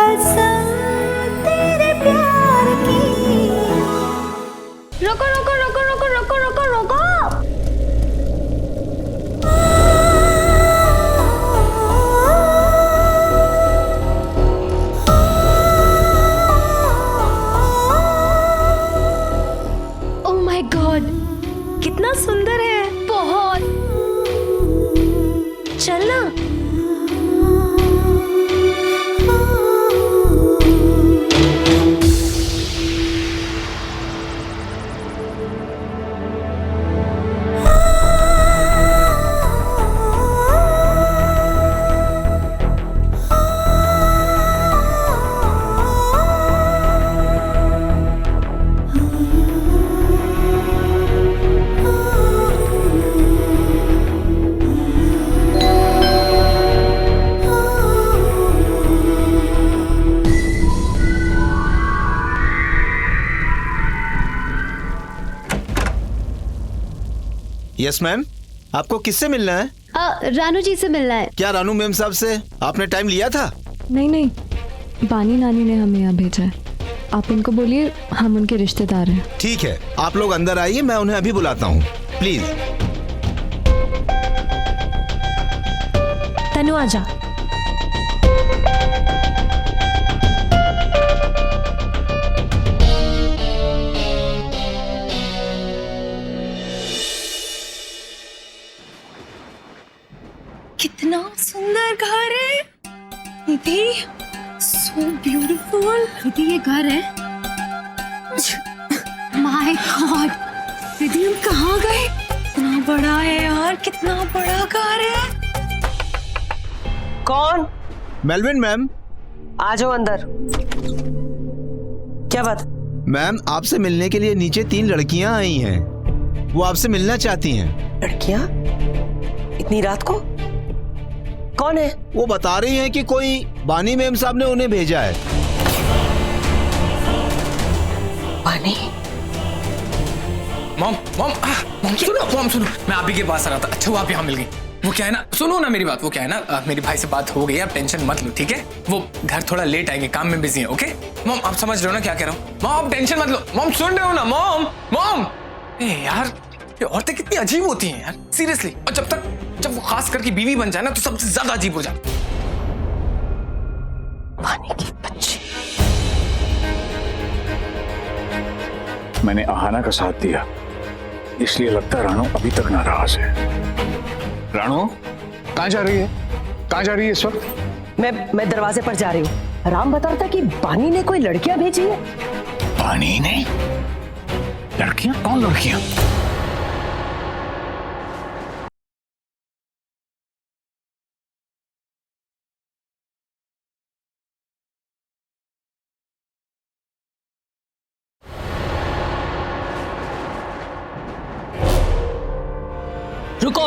कसम तेरे प्यार की। रोको रोको रोको रोको रोको रोको रोको। ओह माय गॉड, कितना सुंदर है। बहुत। चल ना। यस मैम, आपको किससे मिलना है? रानू जी से मिलना है। क्या रानू मैम साहब से आपने टाइम लिया था? नहीं नहीं, बानी नानी ने हमें यहाँ भेजा है। आप उनको बोलिए हम उनके रिश्तेदार हैं। ठीक है, आप लोग अंदर आइए, मैं उन्हें अभी बुलाता हूँ, प्लीज। तनु आजा। कितना सुंदर घर है दीदी, सो ब्यूटीफुल। दीदी ये घर है। माय गॉड दीदी, हम कहाँ गए? कितना बड़ा है यार, कितना बड़ा घर है। कौन? Melvin ma'am. आ जाओ अंदर। क्या बात? मैम, आपसे मिलने के लिए नीचे 3 लड़कियां आई हैं। वो आपसे मिलना चाहती हैं। लड़कियां? इतनी रात को? कौन है? वो बता रही हैं कि कोई बानी मैम साहब ने उन्हें भेजा है। बानी? मॉम सुनो, मैं आप ही के पास आ रहा था। अच्छा वो आप यहाँ मिल गई। वो क्या है ना, सुनो ना मेरी बात। वो क्या है ना, मेरी भाई से बात हो गई, आप टेंशन मत लो, ठीक है? वो घर थोड़ा लेट आएंगे, काम में बिजी है। ओके मॉम, आप समझ रहे हो ना क्या कह रहा हूँ? मॉम आप टेंशन मत लो। मॉम सुन रहे हो ना? मॉम ए यार, ये औरतें कितनी अजीब होती हैं यार, सीरियसली। और जब वो खास करके बीवी बन जाए ना तो सबसे ज्यादा अजीब हो जाए। बानी की बच्ची। मैंने आहाना का साथ दिया, इसलिए लगता है राणो अभी तक नाराज है। राणो कहाँ जा रही है? कहाँ जा रही है इस वक्त? मैं दरवाजे पर जा रही हूँ। राम बता रहा था कि बानी ने कोई लड़कियां भेजी है। बानी ने? लड़कियां? कौन लड़कियां? रुको।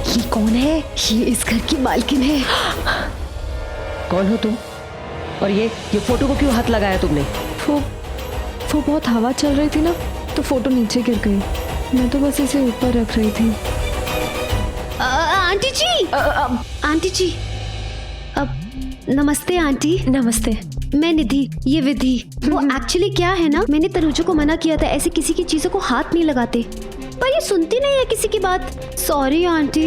ये कौन है? ये इस घर की मालकिन है। कौन हो तुम? और ये फोटो को क्यों हाथ लगाया तुमने? वो बहुत हवा चल रही थी ना, तो फोटो नीचे गिर गई। मैं तो बस इसे ऊपर रख रही थी। आंटी जी, आंटी जी, नमस्ते आंटी। नमस्ते। मैं निधि, ये विधि। वो एक्चुअली क्या है ना, मैंने तनुजा को मना किया था, ऐसे किसी की चीजों को हाथ नहीं लगाते, पर ये सुनती नहीं है किसी की बात। सॉरी आंटी,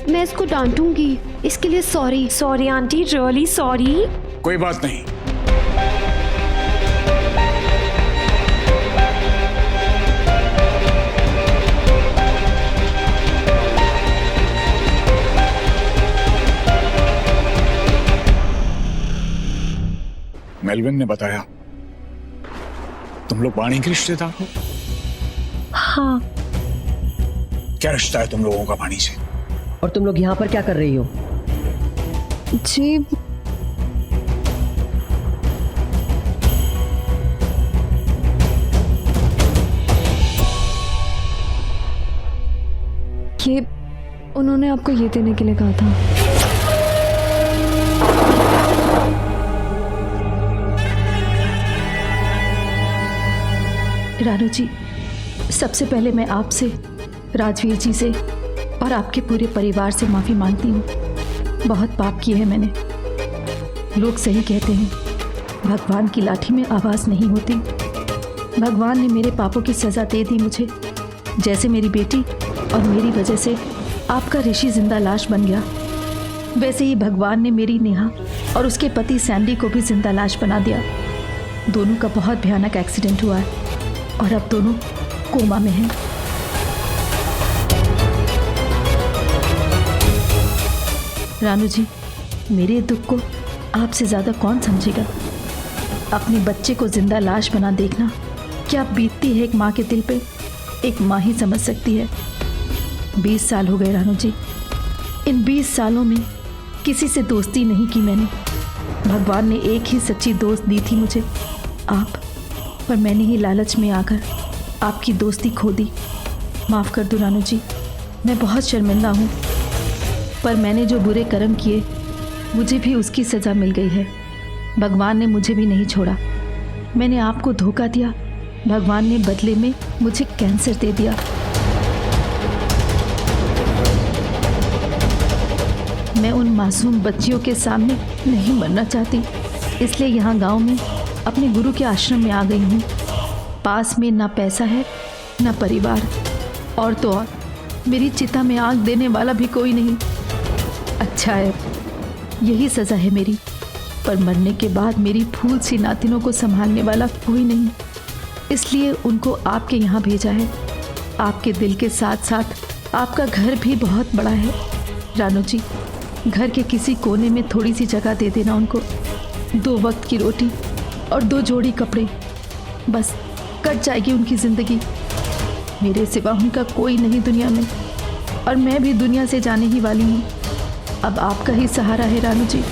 मैं इसको डांटूंगी, इसके लिए sorry. Sorry aunty, really sorry. कोई बात नहीं। मेलविन ने बताया तुम लोग बानी के रिश्तेदार हो? हाँ। क्या रिश्ता है तुम लोगों का बानी से? और तुम लोग यहाँ पर क्या कर रही हो? जी ये उन्होंने आपको ये देने के लिए कहा था। रानू जी, सबसे पहले मैं आपसे, राजवीर जी से और आपके पूरे परिवार से माफ़ी मांगती हूँ। बहुत पाप किए हैं मैंने। लोग सही कहते हैं, भगवान की लाठी में आवाज़ नहीं होती। भगवान ने मेरे पापों की सज़ा दे दी मुझे। जैसे मेरी बेटी और मेरी वजह से आपका ऋषि जिंदा लाश बन गया, वैसे ही भगवान ने मेरी नेहा और उसके पति सैंडी को भी जिंदा लाश बना दिया। दोनों का बहुत भयानक एक्सीडेंट हुआ है और अब दोनों कोमा में हैं। रानू जी, मेरे दुख को आपसे ज़्यादा कौन समझेगा? अपने बच्चे को जिंदा लाश बना देखना क्या बीतती है एक माँ के दिल पे, एक माँ ही समझ सकती है। 20 साल हो गए रानू जी। इन 20 सालों में किसी से दोस्ती नहीं की मैंने। भगवान ने एक ही सच्ची दोस्त दी थी मुझे, आप। पर मैंने ही लालच में आकर आपकी दोस्ती खो दी। माफ़ कर दो रानू जी, मैं बहुत शर्मिंदा हूँ। पर मैंने जो बुरे कर्म किए, मुझे भी उसकी सज़ा मिल गई है। भगवान ने मुझे भी नहीं छोड़ा। मैंने आपको धोखा दिया, भगवान ने बदले में मुझे कैंसर दे दिया। मैं उन मासूम बच्चियों के सामने नहीं मरना चाहती, इसलिए यहाँ गांव में अपने गुरु के आश्रम में आ गई हूँ। पास में ना पैसा है ना परिवार, और तो और मेरी चिता में आग देने वाला भी कोई नहीं। अच्छा है, यही सज़ा है मेरी। पर मरने के बाद मेरी फूल सी नातिनों को संभालने वाला कोई नहीं, इसलिए उनको आपके यहाँ भेजा है। आपके दिल के साथ साथ आपका घर भी बहुत बड़ा है। रानू जी, घर के किसी कोने में थोड़ी सी जगह दे देना उनको। 2 वक्त की रोटी और 2 जोड़ी कपड़े, बस कट जाएगी उनकी ज़िंदगी। मेरे सिवा उनका कोई नहीं दुनिया में, और मैं भी दुनिया से जाने ही वाली हूँ। अब आपका ही सहारा है रानू जी।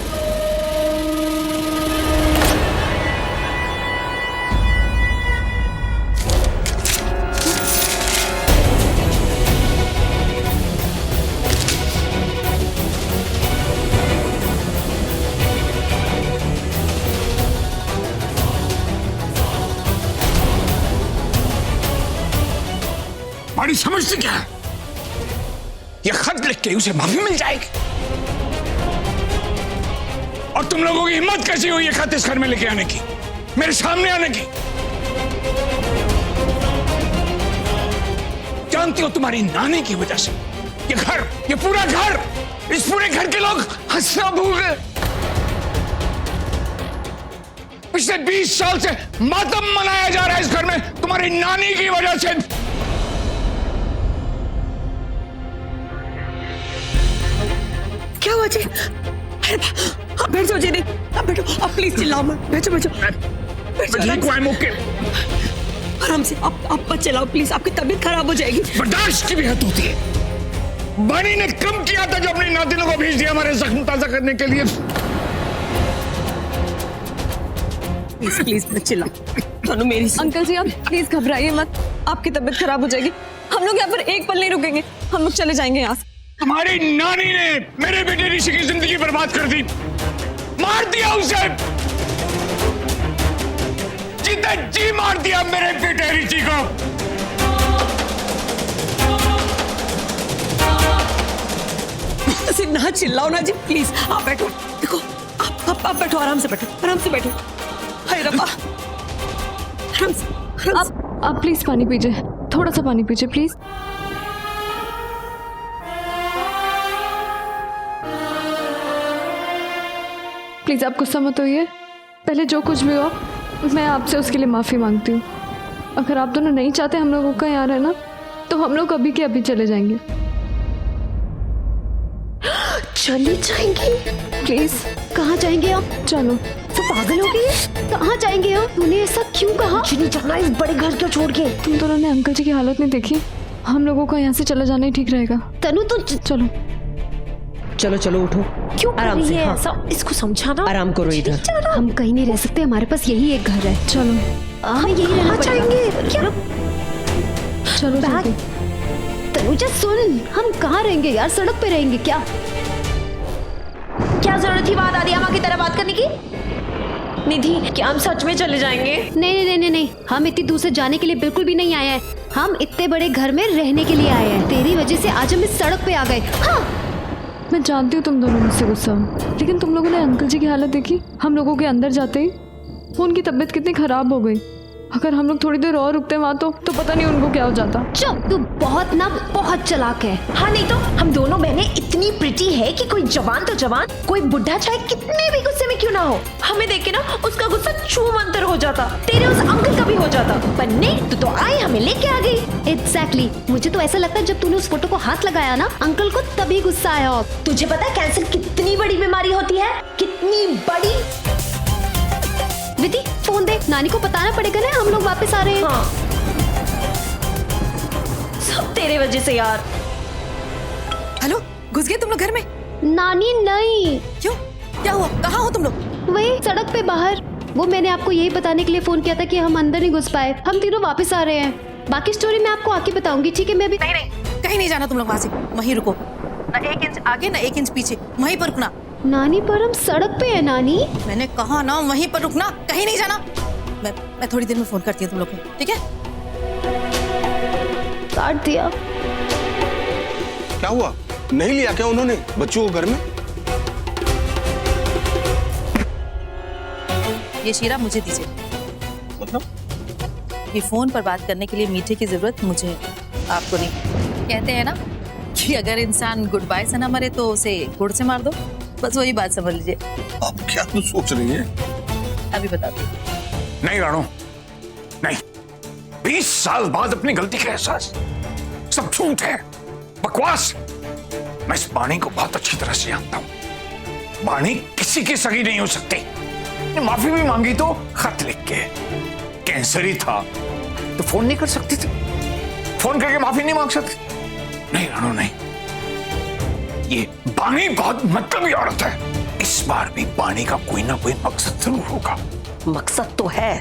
बड़ी समझती क्या है? ये खत लिख के उसे माफी मिल जाएगी। और तुम लोगों की हिम्मत कैसी हुई ये खत इस घर में लेके आने की, मेरे सामने आने की? जानती हो, तुम्हारी नानी की वजह से ये घर, ये पूरा घर, इस पूरे घर के लोग हंसना भूल गए। पिछले 20 साल से मातम मनाया जा रहा है इस घर में तुम्हारी नानी की वजह से। क्या हुआ जी? आप बैठ जाओ जी, आप बैठो, आप प्लीज चिल्लाओ मत। बैठो बैठो आराम से, आप मत चिल्लाओ प्लीज, आपकी तबीयत खराब हो जाएगी। बर्दाश्त की भी हद होती है। बानी ने कम किया था जो अपनी नातिनों को भेज दिया हमारे जख्म ताजा करने के लिए। प्लीज प्लीज मत चिल्लाओ। मेरी अंकल जी, आप प्लीज घबराइए मत, आपकी तबीयत खराब हो जाएगी। हम लोग यहाँ पर एक पल नहीं रुकेंगे, हम लोग चले जाएंगे यहाँ से। तुम्हारी नानी ने मेरे बेटे ऋषि की जिंदगी बर्बाद कर दी, मार दिया उसे, जीते जी मार दिया मेरे बेटे ऋषि को। ना चिल्लाओ ना जी, प्लीज आप बैठो। देखो, आप बैठो, आराम से बैठो, आराम से बैठो। हाय रब्बा, आराम से। आप प्लीज पानी पीजिए, थोड़ा सा पानी पीजिए प्लीज। प्लीज आप गुस्सा मत होइए। पहले जो कुछ भी हो, मैं आपसे उसके लिए माफी मांगती हूँ। अगर आप दोनों नहीं चाहते हम लोगों का यहाँ रहना, तो हम लोग अभी के अभी चले जाएंगे। चले जाएंगे? प्लीज। कहाँ जाएंगे आप? चलो। तो पागल हो गई? कहाँ जाएंगे आप? तूने ऐसा क्यों कहा? नहीं जाना इस बड़े घर को छोड़ के। तुम दोनों ने अंकल जी की हालत नहीं देखी? हम लोगों को यहाँ से चला जाना ही ठीक रहेगा। तनु तो चलो चलो चलो उठो, क्यों कर आराम रही से। है हाँ, ऐसा? इसको समझाना। आराम करो इधर। हम कहीं नहीं रह सकते, हमारे पास यही एक घर है। चलो हमें यही रहना पड़ेगा। क्या? चलो जल्दी। तनुजा सुन, हम कहाँ रहेंगे यार? सड़क पे रहेंगे क्या? क्या जरूरत थी वहां दादी अम्मा की तरह बात करने की? निधि, क्या हम सच में चले जाएंगे? नहीं नहीं नहीं नहीं नहीं, हम इतनी दूर से जाने के लिए बिल्कुल भी नहीं आए हैं। हम इतने बड़े घर में रहने के लिए आए हैं। तेरी वजह से आज हम इस सड़क पे आ गए। हाँ। मैं जानती हूँ तुम दोनों मुझसे गुस्सा हो, लेकिन तुम लोगों ने अंकल जी की हालत देखी? हम लोगों के अंदर जाते ही उनकी तबीयत कितनी खराब हो गई। अगर हम लोग थोड़ी देर और रुकते वहाँ तो पता नहीं उनको क्या हो जाता। चुप, तू बहुत चालाक है। हाँ नहीं तो हम दोनों बहनें इतनी प्रिटी है कि कोई जवान तो जवान, कोई बुढ़ा चाहे कितने भी गुस्से में क्यों ना हो, हमें देख के ना उसका गुस्सा छूमंतर हो जाता। तेरे उस अंकल का भी हो जाता, पर नहीं, तू तो आई हमें लेके आ गई। एग्जैक्टली, मुझे तो ऐसा लगता है जब तूने उस फोटो को हाथ लगाया ना, अंकल को तभी गुस्सा आया हो। तुझे पता है कैंसर कितनी बड़ी बीमारी होती है? कितनी बड़ी। विधि, फोन दे, नानी को बताना पड़ेगा ना हम लोग वापस आ रहे हैं। हाँ। सब तेरे वजह से यार। हेलो, घुस गए तुम लोग घर में? नानी नहीं। क्यों, क्या हुआ? कहाँ हो तुम लोग? वही सड़क पे बाहर। वो मैंने आपको यही बताने के लिए फोन किया था कि हम अंदर नहीं घुस पाए। हम तीनों वापस आ रहे हैं। बाकी स्टोरी मैं आपको आके बताऊंगी, ठीक है? मैं भी नहीं, कहीं नहीं जाना तुम लोग वहाँ से। वहीं रुको, ना 1 इंच आगे ना 1 इंच पीछे, वहीं पर रुकना। नानी, पर हम सड़क पे है नानी। मैंने कहा ना वहीं पर रुकना, कहीं नहीं जाना। मैं थोड़ी देर में फोन करती हूँ तुम लोग को, ठीक है? काट दिया। क्या हुआ? नहीं लिया क्या उन्होंने बच्चों को घर में? ये शीरा मुझे दीजिए। मतलब? ये फोन पर बात करने के लिए मीठे की जरूरत मुझे है, आपको नहीं। कहते हैं ना कि अगर इंसान गुड बाय से ना मरे तो उसे गुड़ से मार दो, बस वही बात समझ लीजिए। आप क्या कुछ सोच रही हैं? अभी बताती हूँ। नहीं राणो, नहीं। 20 साल बाद अपनी गलती का एहसास। सब झूठ है, बकवास। मैं इस बाणी को बहुत अच्छी तरह से जानता हूं। बाणी किसी की सगी नहीं हो सकती। माफी भी मांगी तो खत लिख के। कैंसर ही था तो फोन नहीं कर सकती थी? फोन करके माफी नहीं मांग सकती? नहीं राणो, नहीं। ये बाणी बहुत मतलबी औरत है। इस बार भी बाणी का कोई ना कोई मकसद जरूर होगा। मकसद तो है,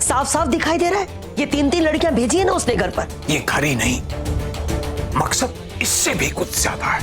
साफ साफ दिखाई दे रहा है। ये 3 लड़कियां भेजी है ना उसने घर पर। ये घर ही नहीं, मकसद इससे भी कुछ ज्यादा है।